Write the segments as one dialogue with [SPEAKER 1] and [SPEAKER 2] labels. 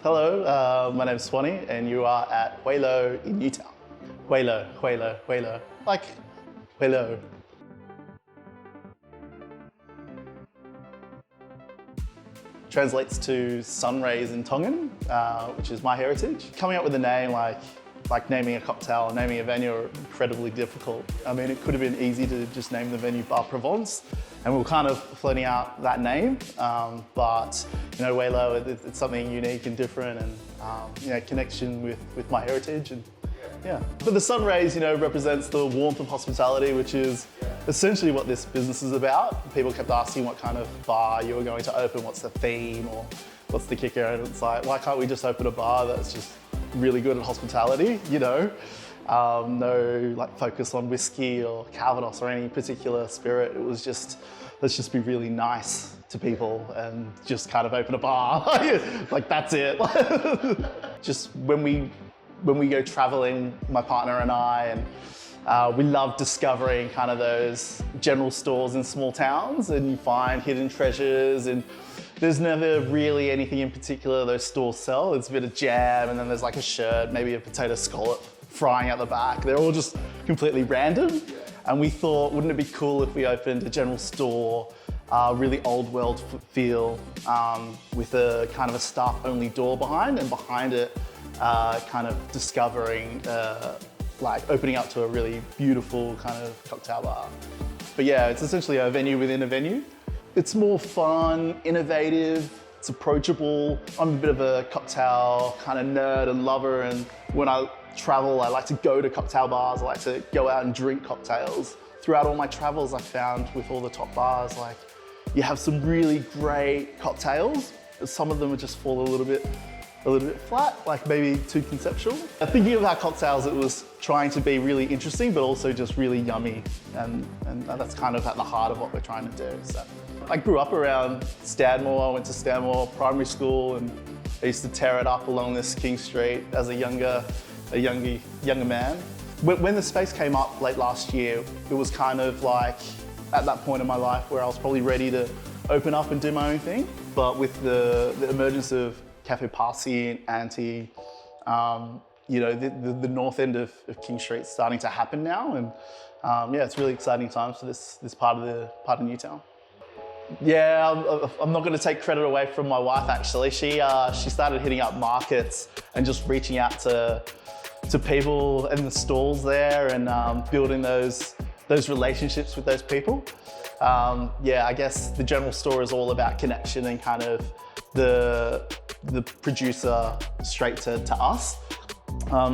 [SPEAKER 1] Hello, my name's Swanee and you are at Huelo in Newtown. Huelo, Huelo, Huelo, like Huelo. Translates to sun rays in Tongan, which is my heritage. Coming up with a name like naming a cocktail and naming a venue are incredibly difficult. I mean, it could have been easy to just name the venue Bar Provence, and we were kind of floating out that name, but you know, Huelo, it's something unique and different, and you know, connection with my heritage, and yeah. But the sun rays, you know, represents the warmth of hospitality, which is essentially what this business is about. People kept asking what kind of bar you were going to open, what's the theme, or what's the kicker, and it's like, why can't we just open a bar that's just really good at hospitality, you know? No like focus on whiskey or Calvados or any particular spirit. It was just, let's just be really nice to people and just kind of open a bar. Like, that's it. Just when we go traveling, my partner and I, and we love discovering kind of those general stores in small towns, and you find hidden treasures, and there's never really anything in particular those stores sell. It's a bit of jam, and then there's like a shirt, maybe a potato scallop frying out the back. They're all just completely random. And we thought, wouldn't it be cool if we opened a general store, really old world feel, with a kind of a staff-only door behind, and behind it, kind of discovering, like opening up to a really beautiful kind of cocktail bar. But yeah, it's essentially a venue within a venue. It's more fun, innovative, it's approachable. I'm a bit of a cocktail kind of nerd and lover, and when I travel, I like to go to cocktail bars. I like to go out and drink cocktails. Throughout all my travels, I found with all the top bars, like you have some really great cocktails, but some of them would just fall a little bit flat, like maybe too conceptual. Thinking of our cocktails, it was trying to be really interesting, but also just really yummy. And that's kind of at the heart of what we're trying to do. So I grew up around Stanmore. I went to Stanmore primary school, and I used to tear it up along this King Street as a younger man. When the space came up late last year, it was kind of like at that point in my life where I was probably ready to open up and do my own thing. But with the emergence of Cafe Parsi and Auntie, you know, the north end of King Street's starting to happen now, and yeah, it's really exciting times for this part of Newtown. Yeah, I'm not going to take credit away from my wife. Actually, she started hitting up markets and just reaching out to people in the stalls there, and building those relationships with those people. Yeah, I guess the general store is all about connection and kind of the producer straight to us.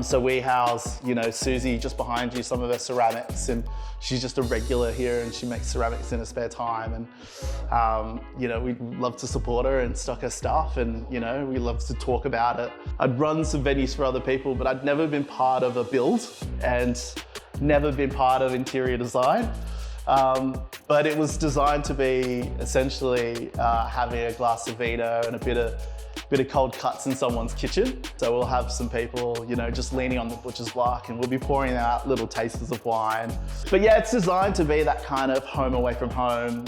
[SPEAKER 1] So we house, you know, Susie just behind you, some of her ceramics, and she's just a regular here, and she makes ceramics in her spare time. And, you know, we love to support her and stock her stuff, and, you know, we love to talk about it. I'd run some venues for other people, but I'd never been part of a build and never been part of interior design. But it was designed to be essentially having a glass of vino and a bit of cold cuts in someone's kitchen. So we'll have some people, you know, just leaning on the butcher's block, and we'll be pouring out little tasters of wine. But yeah, it's designed to be that kind of home away from home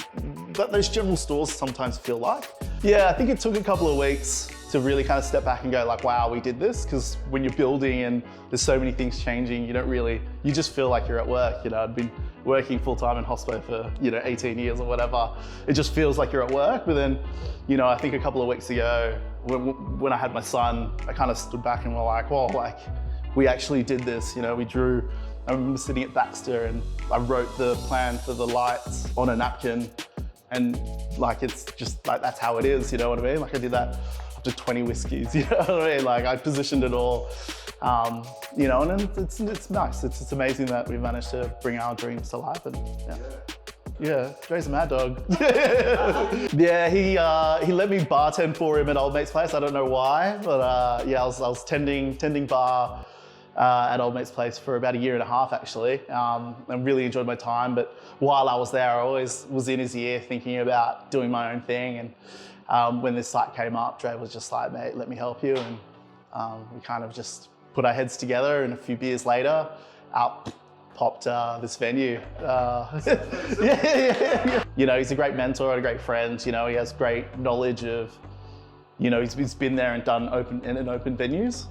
[SPEAKER 1] that those general stores sometimes feel like. Yeah, I think it took a couple of weeks to really kind of step back and go like, wow, we did this. Because when you're building and there's so many things changing, you just feel like you're at work. You know, I've been working full-time in hospital for, you know, 18 years or whatever. It just feels like you're at work. But then, you know, I think a couple of weeks ago, when I had my son, I kind of stood back and were like, well, like, we actually did this. You know, we drew, I remember sitting at Baxter and I wrote the plan for the lights on a napkin, and like, it's just like, that's how it is, you know what I mean? Like, I did that after 20 whiskeys, you know what I mean? Like, I positioned it all, you know, and it's nice. It's amazing that we've managed to bring our dreams to life, and yeah, Dre's a mad dog. Yeah, he let me bartend for him at Old Mate's Place. I don't know why, but yeah, I was tending bar at Old Mate's Place for about 1.5 years actually, and really enjoyed my time. But while I was there, I always was in his ear thinking about doing my own thing. And when this site came up, Dre was just like, mate, let me help you. And we kind of just put our heads together, and a few beers later, out popped this venue. Yeah. You know, he's a great mentor and a great friend. You know, he has great knowledge of you know, he's been there and done open venues.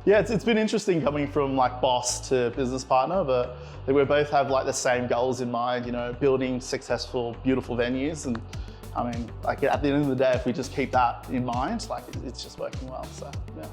[SPEAKER 1] Yeah, it's been interesting coming from like boss to business partner, but we both have like the same goals in mind, you know, building successful, beautiful venues. And I mean, like at the end of the day, if we just keep that in mind, like it's just working well, so yeah.